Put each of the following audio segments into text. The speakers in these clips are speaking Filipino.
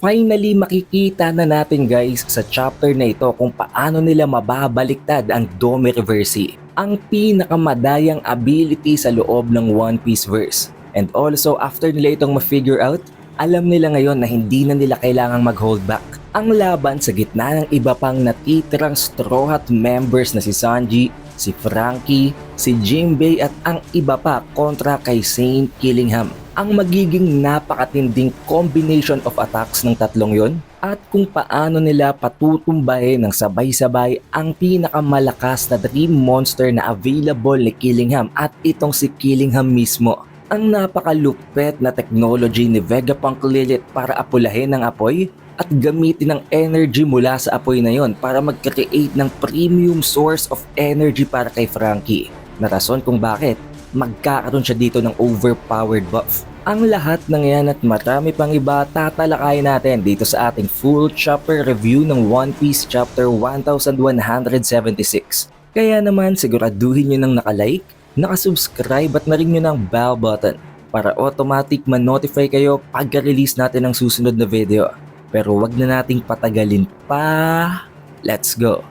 Finally makikita na natin guys sa chapter na ito kung paano nila mababaliktad ang Dome Reversi, ang pinakamadayang ability sa loob ng One Piece verse. And also after nila itong ma-figure out, alam nila ngayon na hindi na nila kailangang mag-hold back. Ang laban sa gitna ng iba pang natitirang Straw Hat members na si Sanji, si Franky, si Jinbei at ang iba pa kontra kay Saint Killingham. Ang magiging napakatinding combination of attacks ng tatlong yon at kung paano nila patutumbahin ng sabay-sabay ang pinakamalakas na dream monster na available ni Killingham at itong si Killingham mismo. Ang napakalupet na technology ni Vegapunk Lilith para apulahin ang apoy at gamitin ang energy mula sa apoy na yon para mag-create ng premium source of energy para kay Franky. Na rason kung bakit magkakaroon siya dito ng overpowered buff. Ang lahat ng yan at marami pang iba tatalakayin natin dito sa ating full chapter review ng One Piece chapter 1176. Kaya naman siguraduhin nyo nang nakalike, nakasubscribe at na-ring nyo ng bell button para automatic ma-notify kayo pagka-release natin ng susunod na video. Pero wag na nating patagalin pa. Let's go!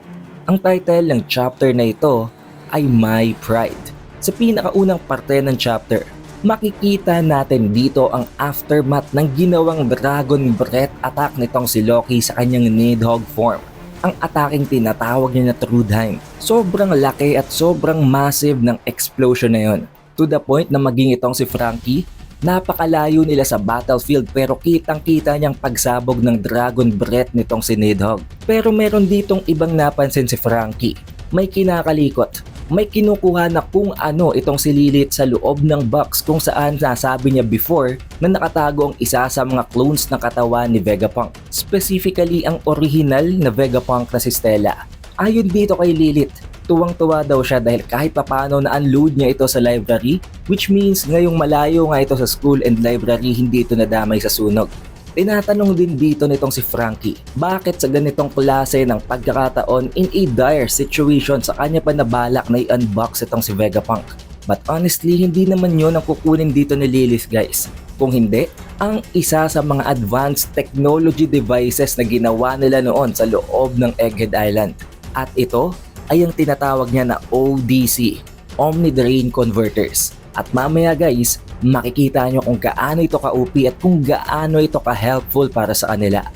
Ang title ng chapter na ito ay My Pride. Sa pinakaunang parte ng chapter, makikita natin dito ang aftermath ng ginawang Dragon Breath attack nitong si Loki sa kanyang Nidhogg form. Ang ataking tinatawag niya na Trudheim. Sobrang laki at sobrang massive ng explosion na yon. To the point na maging itong si Franky, napakalayo nila sa battlefield pero kitang-kita niyang pagsabog ng Dragon Breath nitong si Nidhogg. Pero meron ditong ibang napansin si Franky. May kinakalikot. May kinukuha na kung ano itong si Lilith sa loob ng box kung saan nasabi niya before na nakatago ang isa sa mga clones ng katawan ni Vegapunk. Specifically ang original na Vegapunk na si Stella. Ayon dito kay Lilith, tuwang-tuwa daw siya dahil kahit papano na-unload niya ito sa library, which means ngayong malayo nga ito sa school and library hindi ito nadamay sa sunog. Tinatanong din dito nitong si Franky, bakit sa ganitong klase ng pagkakataon in a dire situation sa kanya pa nabalak na i-unbox itong si Vegapunk. But honestly, hindi naman yun ang kukunin dito ni Lilith guys. Kung hindi, ang isa sa mga advanced technology devices na ginawa nila noon sa loob ng Egghead Island. At ito ay ang tinatawag niya na ODC, Omni Drain Converters. At mamaya guys, makikita nyo kung gaano ito ka-OP at kung gaano ito ka-helpful para sa kanila.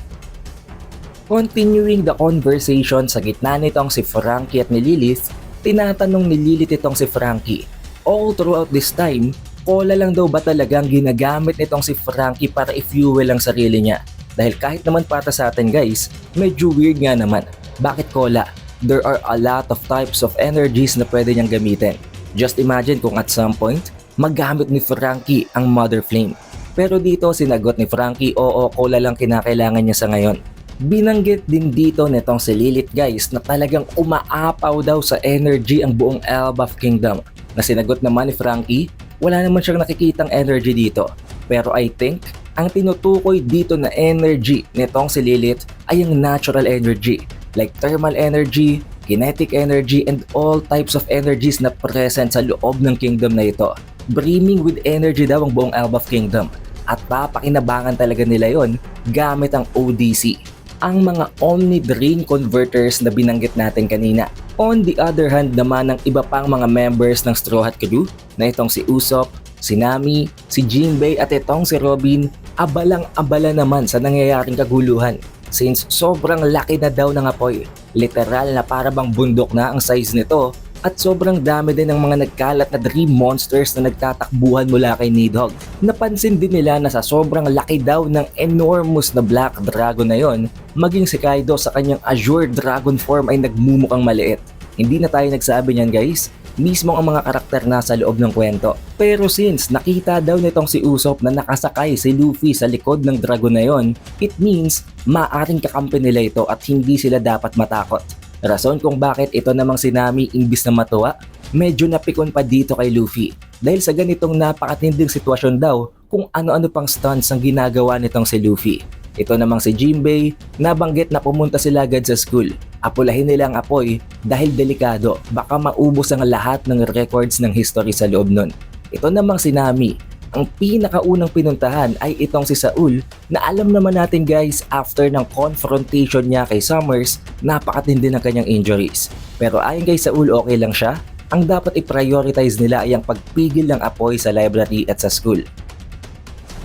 Continuing the conversation sa gitna nitong si Franky at ni Lilith, tinatanong ni Lilith itong si Franky. All throughout this time, cola lang daw ba talagang ginagamit nitong si Franky para i-fuel ang sarili niya? Dahil kahit naman para sa atin guys, medyo weird nga naman. Bakit cola? There are a lot of types of energies na pwede niyang gamitin. Just imagine kung at some point, maggamit ni Franky ang Mother Flame. Pero dito sinagot ni Franky, oo, cola lang kinakailangan niya sa ngayon. Binanggit din dito nitong si Lilith guys na talagang umaapaw daw sa energy ang buong Elbaf Kingdom. Na sinagot naman ni Franky, wala naman siyang nakikitang energy dito. Pero I think, ang tinutukoy dito na energy nitong si Lilith ay ang natural energy. Like thermal energy, kinetic energy, and all types of energies na present sa loob ng kingdom na ito. Brimming with energy daw ang buong Elbaf Kingdom at papakinabangan talaga nila yon gamit ang ODC, ang mga Omni Drain Converters na binanggit natin kanina. On the other hand naman ng iba pang mga members ng Straw Hat Crew na itong si Usopp, si Nami, si Jinbei at itong si Robin, abalang-abala naman sa nangyayaring kaguluhan. Since sobrang laki na daw ng apoy, literal na para bang bundok na ang size nito at sobrang dami din ng mga nagkalat na dream monsters na nagtatakbuhan mula kay Nidhogg. Napansin din nila na sa sobrang laki daw ng enormous na Black Dragon na yon, maging si Kaido sa kanyang Azure Dragon form ay nagmumukhang maliit. Hindi na tayo nagsabi niyan guys, mismo ang mga karakter na sa loob ng kwento. Pero since nakita daw nitong si Usopp na nakasakay si Luffy sa likod ng dragon na yon, it means maaring kakampi nila ito at hindi sila dapat matakot. Rason kung bakit ito namang si Nami imbis na matuwa, medyo napikon pa dito kay Luffy. Dahil sa ganitong napakatinding sitwasyon daw kung ano-ano pang stunts ang ginagawa nitong si Luffy. Ito namang si Jinbei, nabanggit na pumunta sila agad sa school. Apulahin nila ang apoy dahil delikado, baka maubos ang lahat ng records ng history sa loob nun. Ito namang si Nami, Ang pinakaunang pinuntahan ay itong si Saul na alam naman natin guys after ng confrontation niya kay Summers, napakatindi ng kanyang injuries. Pero ayon kay Saul okay lang siya, ang dapat i-prioritize nila ay ang pagpigil ng apoy sa library at sa school.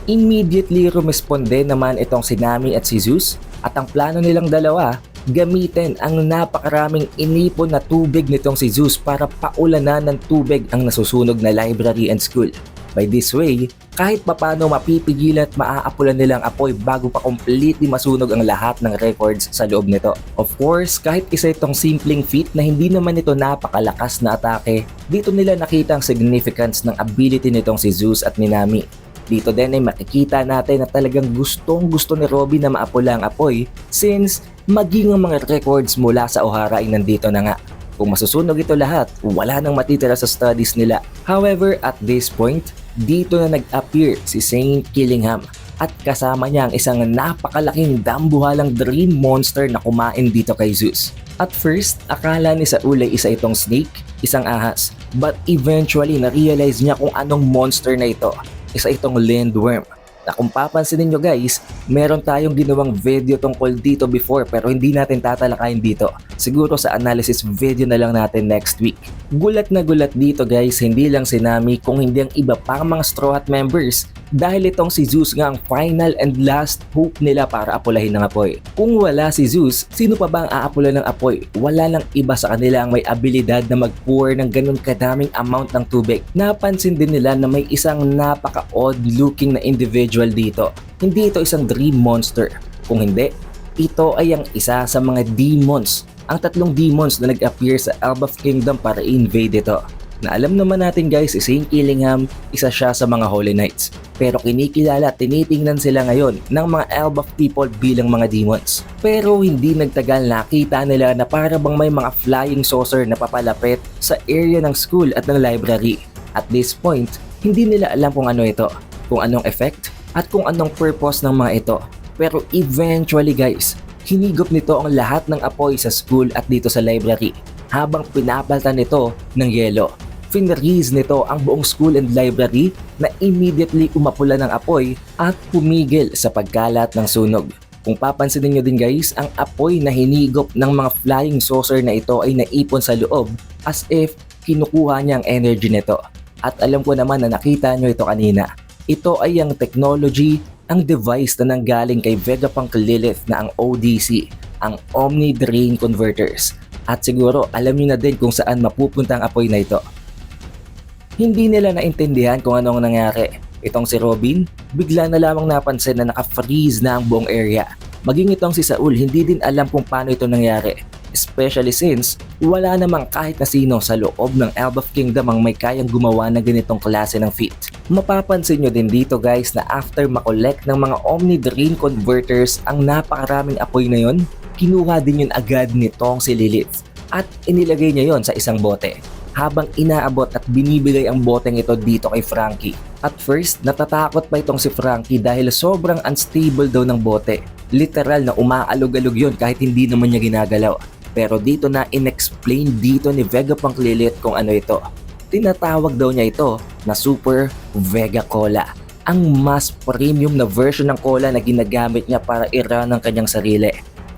Immediately rumesponde naman itong si Nami at si Zeus at ang plano nilang dalawa, gamitin ang napakaraming inipon na tubig nitong si Zeus para paulanan ng tubig ang nasusunog na library and school. By this way, kahit papano mapipigilan at maaapulan nilang apoy bago pa completely masunog ang lahat ng records sa loob nito. Of course, kahit isa itong simpleng feat na hindi naman ito napakalakas na atake, dito nila nakita ang significance ng ability nitong si Zeus at Minami. Dito din ay makikita natin na talagang gustong gusto ni Robby na maapula ang apoy since maging ang mga records mula sa Ohara ay nandito na nga. Kung masusunog ito lahat, wala nang matitira sa studies nila. However, at this point, dito na nag-appear si Saint Killingham at kasama niya ang isang napakalaking dambuhalang dream monster na kumain dito kay Zeus. At first, akala ni Saul ay isa itong snake, isang ahas. But eventually, na-realize niya kung anong monster na ito. Isa itong lindworm. Na kung papansinin nyo guys, meron tayong ginawang video tungkol dito before pero hindi natin tatalakayin dito. Siguro sa analysis video na lang natin next week. Gulat na gulat dito guys, hindi lang si Nami kung hindi ang iba pang mga Straw Hat members dahil itong si Zeus nga ang final and last hope nila para apulahin ng apoy. Kung wala si Zeus, sino pa ba ang aapula ng apoy? Wala lang iba sa kanila ang may abilidad na mag-pour ng ganun kadaming amount ng tubig. Napansin din nila na may isang napaka-odd looking na individual dito. Hindi ito isang dream monster. Kung hindi, ito ay ang isa sa mga demons. Ang tatlong demons na nag-appear sa Elbaf Kingdom para invade ito. Na alam naman natin guys, si Saint Killingham, isa siya sa mga Holy Knights. Pero kinikilala at tinitingnan sila ngayon ng mga Elbaf people bilang mga demons. Pero hindi nagtagal nakita nila na para bang may mga flying saucer na papalapit sa area ng school at ng library. At this point, hindi nila alam kung ano ito, kung anong effect at kung anong purpose ng mga ito. Pero eventually guys, hinigop nito ang lahat ng apoy sa school at dito sa library habang pinapalitan nito ng yelo. Finreeze nito ang buong school and library na immediately umapula ng apoy at pumigil sa pagkalat ng sunog. Kung papansinin nyo din guys, ang apoy na hinigop ng mga flying saucer na ito ay naipon sa loob as if kinukuha niya ang energy nito. At alam ko naman na nakita nyo ito kanina. Ito ay ang technology, ang device na nanggaling kay Vegapunk Lilith na ang ODC, ang Omni Drain Converters. At siguro alam niyo na din kung saan mapupunta ang apoy na ito. Hindi nila naintindihan kung anong nangyari. Itong si Robin, bigla na lamang napansin na naka-freeze na ang buong area. Maging itong si Saul, hindi din alam kung paano ito nangyari. Especially since wala namang kahit na sino sa loob ng Elbaf Kingdom ang may kayang gumawa ng ganitong klase ng feat. Mapapansin nyo din dito guys na after makolekt ng mga Omni Drain Converters ang napakaraming apoy na yon, kinuha din yun agad nitong si Lilith at inilagay niya yon sa isang bote. Habang inaabot at binibigay ang boteng ito dito kay Frankie. At first, natatakot pa itong si Frankie dahil sobrang unstable daw ng bote. Literal na umaalog-alog yon kahit hindi naman niya ginagalaw. Pero dito na inexplain dito ni Vegapunk Lilith kung ano ito. Tinatawag daw niya ito na Super Vega Cola. Ang mas premium na version ng cola na ginagamit niya para i-run ang kanyang sarili.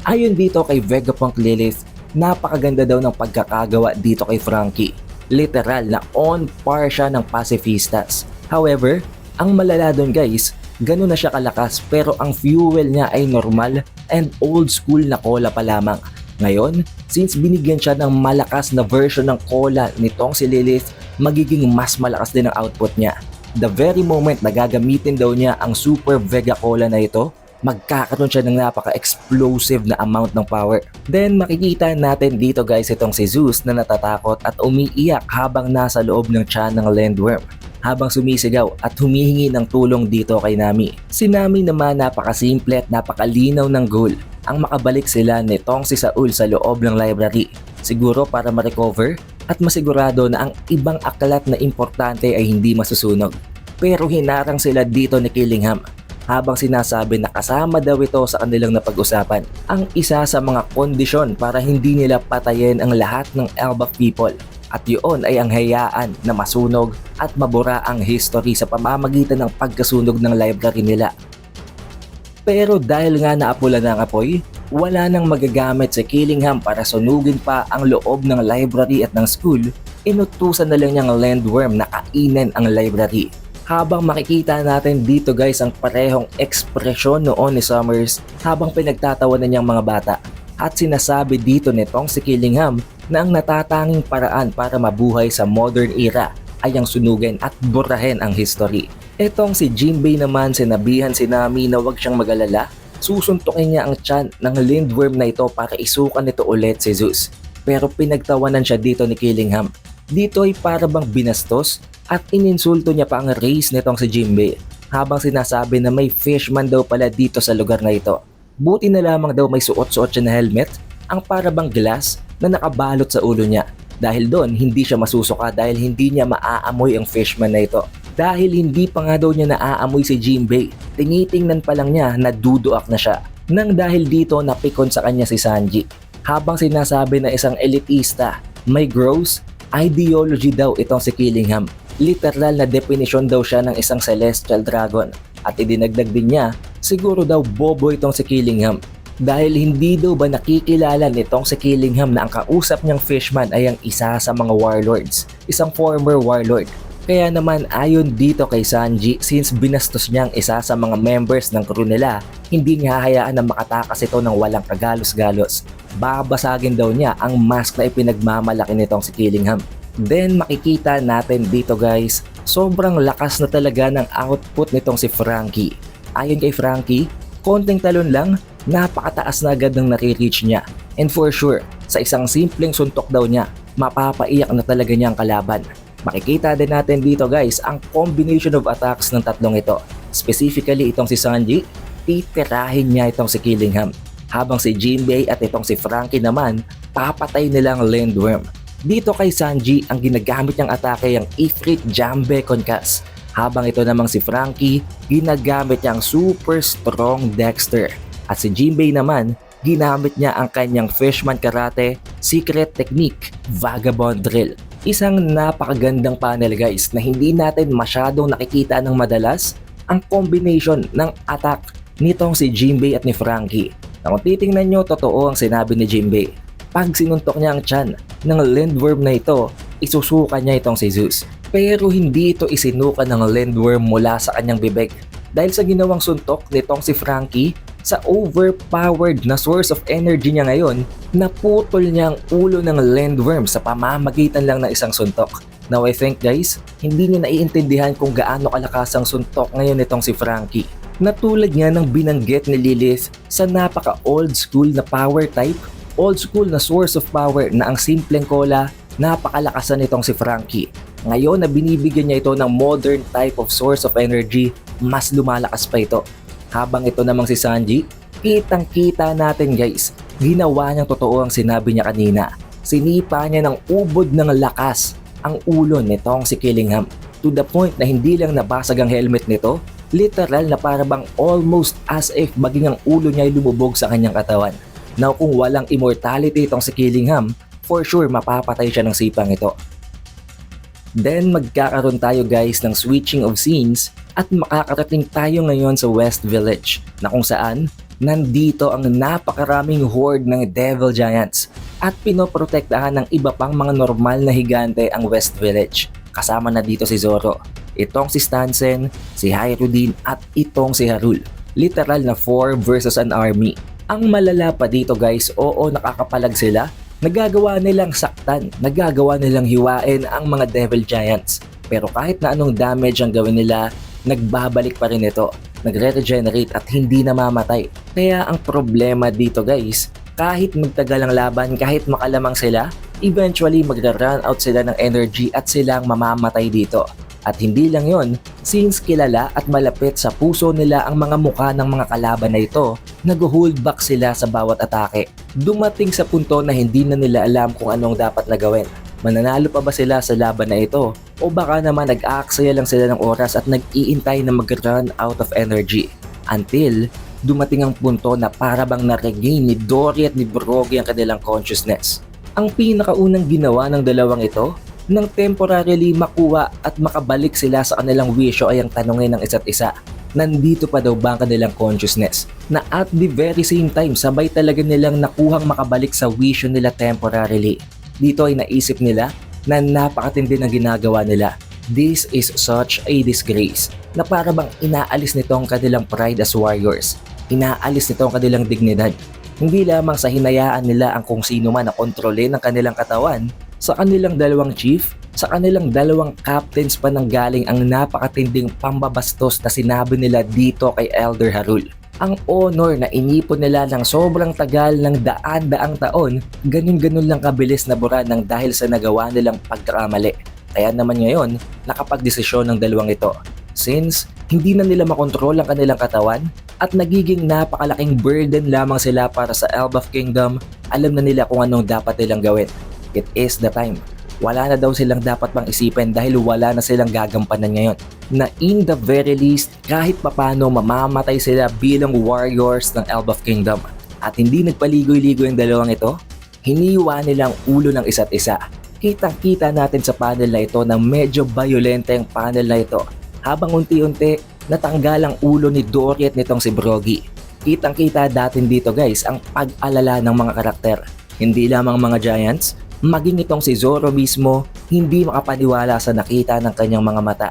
Ayon dito kay Vegapunk Lilith, napakaganda daw ng pagkakagawa dito kay Frankie. Literal na on par siya ng pacifistas. However, ang malala doon guys, ganun na siya kalakas pero ang fuel niya ay normal and old school na cola pa lamang. Ngayon, since binigyan siya ng malakas na version ng cola nitong si Lilith, magiging mas malakas din ang output niya. The very moment na gagamitin daw niya ang Super Vega Cola na ito, magkakaroon siya ng napaka-explosive na amount ng power. Then makikita natin dito guys itong si Zeus na natatakot at umiiyak habang nasa loob ng tiyan ng Lindworm. Habang sumisigaw at humihingi ng tulong dito kay Nami. Si Nami naman napakasimple at napakalinaw ng goal. Ang makabalik sila nitong si Saul sa loob ng library. Siguro para ma-recover at masigurado na ang ibang aklat na importante ay hindi masusunog. Pero hinarang sila dito ni Killingham. Habang sinasabi na kasama daw ito sa kanilang napag-usapan. Ang isa sa mga kondisyon para hindi nila patayin ang lahat ng Elbaf people At yun ay ang hayaan na masunog at mabura ang history sa pamamagitan ng pagkasunog ng library nila. Pero dahil nga naapula ng apoy, wala nang magagamit si Killingham para sunugin pa ang loob ng library at ng school, inutusan na lang niyang Landworm na kainin ang library. Habang makikita natin dito guys ang parehong ekspresyon noon ni Summers habang pinagtatawanan niyang mga bata. At sinasabi dito nitong si Killingham na ang natatanging paraan para mabuhay sa modern era ay ang sunugin at burahin ang history. Etong si Jinbei naman sinabihan si Nami na huwag siyang mag-alala, susuntukin niya ang tiyan ng Lindworm na ito para isukan nito ulit si Zeus. Pero pinagtawanan siya dito ni Killingham. Dito ay para bang binastos at ininsulto niya pa ang race nitong si Jinbei habang sinasabi na may fishman daw pala dito sa lugar na ito. Buti na lamang daw may suot-suot siya na helmet, ang para bang glass na nakabalot sa ulo niya. Dahil doon hindi siya masusuka dahil hindi niya maaamoy ang fishman na ito. Dahil hindi pa nga daw niya naaamoy si Jinbei, tinitingnan pa lang niya na duduak na siya. Nang dahil dito napikon sa kanya si Sanji. Habang sinasabi na isang elitista, may gross ideology daw itong si Killingham. Literal na definition daw siya ng isang celestial dragon. At idinagdag din niya, siguro daw bobo itong si Killingham. Dahil hindi daw ba nakikilala nitong si Killingham na ang kausap niyang fishman ay ang isa sa mga warlords, isang former warlord. Kaya naman ayon dito kay Sanji, since binastos niyang isa sa mga members ng crew nila, hindi niya hayaan na makatakas ito ng walang kagalos-galos. Babasagin daw niya ang mask na ipinagmamalaki nitong si Killingham. Then makikita natin dito guys, sobrang lakas na talaga ng output nitong si Franky. Ayon kay Franky, konting talon lang, napakataas na agad ng nare-reach niya. And for sure, sa isang simpleng suntok daw niya, mapapaiyak na talaga niya ang kalaban. Makikita din natin dito guys ang combination of attacks ng tatlong ito. Specifically itong si Sanji, titirahin niya itong si Killingham. Habang si Jinbei at itong si Franky naman, papatay nilang Lindworm. Dito kay Sanji, ang ginagamit niyang atake ang Ifrit Jambe Concuss. Habang ito namang si Franky, ginagamit niyang super strong Dexter. At si Jinbei naman, ginamit niya ang kanyang Fishman Karate Secret Technique Vagabond Drill. Isang napakagandang panel guys na hindi natin masyadong nakikita ng madalas ang combination ng attack nitong si Jinbei at ni Franky. Na kung titingnan nyo, totoo ang sinabi ni Jinbei. Pag sinuntok niya ang tiyan ng Lindworm na ito, isusuka niya itong si Zeus. Pero hindi ito isinuka ng Lindworm mula sa kanyang bibig. Dahil sa ginawang suntok nitong si Franky, sa overpowered na source of energy niya ngayon, naputol niya ang ulo ng Lindworm sa pamamagitan lang ng isang suntok. Now I think guys, hindi niyo naiintindihan kung gaano kalakas ang suntok ngayon nitong si Franky. Natulad nga ng binanggit ni Lilith sa napaka old school na power type, old school na source of power na ang simpleng cola, napakalakasan nitong si Franky. Ngayon na binibigyan niya ito ng modern type of source of energy, mas lumalakas pa ito. Habang ito namang si Sanji, kitang-kita natin guys, ginawa niyang totoo ang sinabi niya kanina. Sinipa niya ng ubod ng lakas ang ulo nitong si Killingham to the point na hindi lang nabasag ang helmet nito, literal na parabang almost as if maging ang ulo niya ay lumubog sa kanyang katawan. Now kung walang immortality itong si Killingham, for sure mapapatay siya ng sipang ito. Then magkakaroon tayo guys ng switching of scenes at makakarating tayo ngayon sa West Village na kung saan nandito ang napakaraming horde ng Devil Giants at pinoprotektahan ng iba pang mga normal na higante ang West Village. Kasama na dito si Zoro, itong si Stansen, si Hyruddin at itong si Harul. Literal na 4 versus an army. Ang malala pa dito guys, oo nakakapalag sila. Nagagawa nilang saktan, nagagawa nilang hiwain ang mga Devil Giants. Pero kahit na anong damage ang gawin nila, nagbabalik pa rin ito. Nagre-regenerate at hindi namamatay. Kaya ang problema dito guys, kahit magtagal ang laban, kahit makalamang sila, eventually magra-run out sila ng energy at silang mamamatay dito. At hindi lang yon, since kilala at malapit sa puso nila ang mga mukha ng mga kalaban na ito, nag-hold back sila sa bawat atake. Dumating sa punto na hindi na nila alam kung anong dapat na gawin. Mananalo pa ba sila sa laban na ito? O baka naman nag-aaksaya lang sila ng oras at nag-iintay na mag-run out of energy. Until dumating ang punto na para bang na-regain ni Dory at ni Brogy ang kanilang consciousness. Ang pinakaunang ginawa ng dalawang ito, nang temporarily makuha at makabalik sila sa kanilang wisyo ay ang tanongin ng isa't isa. Nandito pa daw ba ang kanilang consciousness? Na at the very same time, sabay talaga nilang nakuhang makabalik sa wisyo nila temporarily. Dito ay naisip nila na napakatindi ng ginagawa nila. This is such a disgrace na para bang inaalis nito ang kanilang pride as warriors. Inaalis nito ang kanilang dignidad. Hindi lamang sa hinayaan nila ang kung sino man na kontrolin ang kanilang katawan, sa kanilang dalawang chief, sa kanilang dalawang captains pa nang galing ang napakatinding pambabastos na sinabi nila dito kay Elder Harul. Ang honor na inipon nila ng sobrang tagal ng daan-daang taon, ganun-ganun lang kabilis na bura ng dahil sa nagawa nilang pagkakamali. Kaya naman ngayon, nakapagdesisyon ng dalawang ito. Since hindi na nila makontrol ang kanilang katawan at nagiging napakalaking burden lamang sila para sa Elbaf Kingdom, alam na nila kung anong dapat nilang gawin. It is the time. Wala na daw silang dapat pang isipin dahil wala na silang gagampanan ngayon. Na in the very least, kahit papano mamamatay sila bilang warriors ng Elbaf Kingdom. At hindi nagpaligoy-ligoy ang dalawang ito, hiniwa nilang ulo ng isa't isa. Kitang-kita natin sa panel na ito na medyo violente ang panel na ito. Habang unti-unti, natanggal ang ulo ni Dory at nitong si Brogy. Kitang-kita datin dito guys ang pag-alala ng mga karakter. Hindi lamang mga giants, maging itong si Zoro mismo, hindi makapaniwala sa nakita ng kanyang mga mata.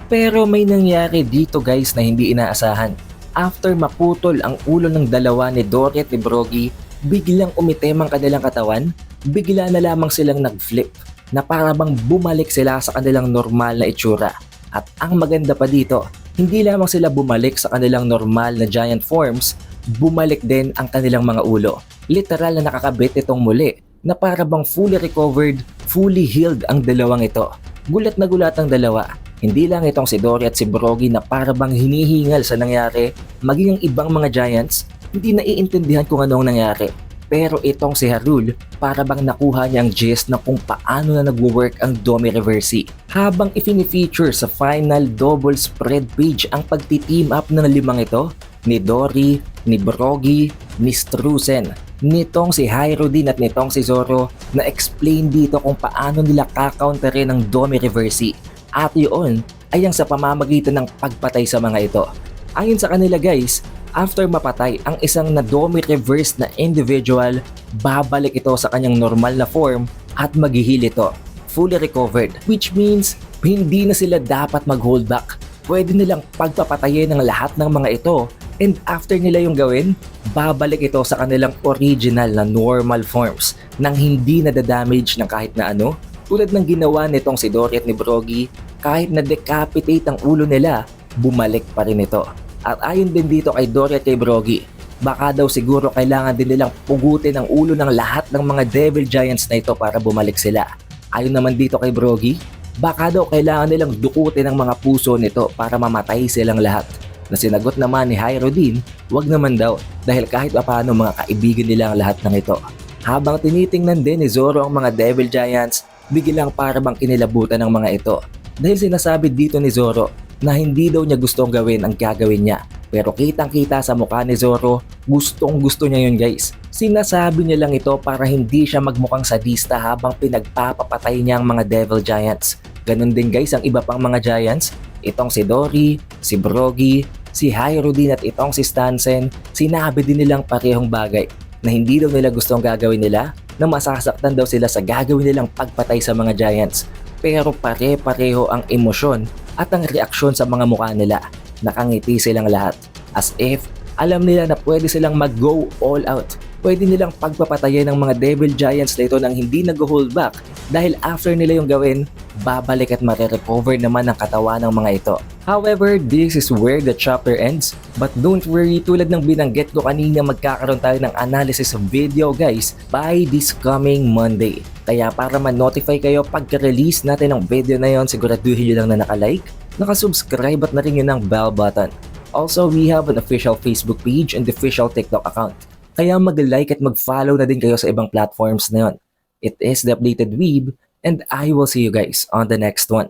Pero may nangyari dito guys na hindi inaasahan. After maputol ang ulo ng dalawa ni Dory at ni Brogy, biglang umitim ang kanilang katawan, bigla na lamang silang nag-flip na para bang bumalik sila sa kanilang normal na itsura. At ang maganda pa dito, hindi lamang sila bumalik sa kanilang normal na giant forms, bumalik din ang kanilang mga ulo. Literal na nakakabit itong muli na para bang fully recovered, fully healed ang dalawang ito. Gulat na gulat ang dalawa. Hindi lang itong si Dory at si Brogy na para bang hinihingal sa nangyari, maging ang ibang mga giants, hindi naiintindihan kung anong nangyari. Pero itong si Harul, para bang nakuha niya ang gist na kung paano na nagwo-work ang Domi Reversi. Habang ifini-feature sa final double spread page ang pagti-team up ng limang ito, ni Dory, ni Brogy, ni Strusen, nitong si Hyrodin at nitong si Zoro, na explain dito kung paano nila kakaunterin ang Domi Reversi. At yun ay ang sa pamamagitan ng pagpatay sa mga ito. Ayon sa kanila guys, after mapatay ang isang na-Domi reverse na individual, babalik ito sa kanyang normal na form at maghihil ito, fully recovered. Which means, hindi na sila dapat mag-hold back. Pwede nilang pagpapatayin ng lahat ng mga ito and after nila yung gawin, babalik ito sa kanilang original na normal forms nang hindi nadadamage ng kahit na ano. Tulad ng ginawa nitong si Dory at ni Brogy, kahit na-decapitate ang ulo nila, bumalik pa rin ito. At ayon din dito kay Dory at kay Brogy, baka daw siguro kailangan din nilang pugutin ang ulo ng lahat ng mga Devil Giants na ito para bumalik sila. Ayon naman dito kay Brogy, baka daw kailangan nilang dukutin ang mga puso nito para mamatay silang lahat. Na sinagot naman ni Hyrodin, wag naman daw dahil kahit paano mga kaibigan nila ang lahat ng ito. Habang tinitingnan din ni Zoro ang mga Devil Giants, biglang para bang kinilabutan ng mga ito. Dahil sinasabi dito ni Zoro na hindi daw niya gustong gawin ang gagawin niya. Pero kitang-kita sa mukha ni Zoro, gustong gusto niya yun guys. Sinasabi niya lang ito para hindi siya magmukhang sadista habang pinagpapapatay niya ang mga Devil Giants. Ganun din guys ang iba pang mga Giants. Itong si Dory, si Brogy, si Hyrodin at itong si Stansen, sinabi din nilang parehong bagay na hindi daw nila gustong gagawin nila, na masasaktan daw sila sa gagawin nilang pagpatay sa mga Giants. Pero pare-pareho ang emosyon at ang reaksyon sa mga mukha nila. Nakangiti silang lahat. As if alam nila na pwede silang mag-go all out. Pwede nilang pagpapatayin ng mga Devil Giants na ito nang hindi nag-hold back dahil after nila yung gawin, babalik at mare-recover naman ang katawan ng mga ito. However, this is where the chapter ends. But don't worry, tulad ng binanggit ko kanina, magkakaroon tayo ng analysis video guys by this coming Monday. Kaya para ma-notify kayo pagka-release natin ng video na yon, siguraduhin nyo lang na naka-like, naka-subscribe at na rin yun ang bell button. Also, we have an official Facebook page and official TikTok account. Kaya mag-like at mag-follow na din kayo sa ibang platforms na yon. It is The Updated Weeb and I will see you guys on the next one.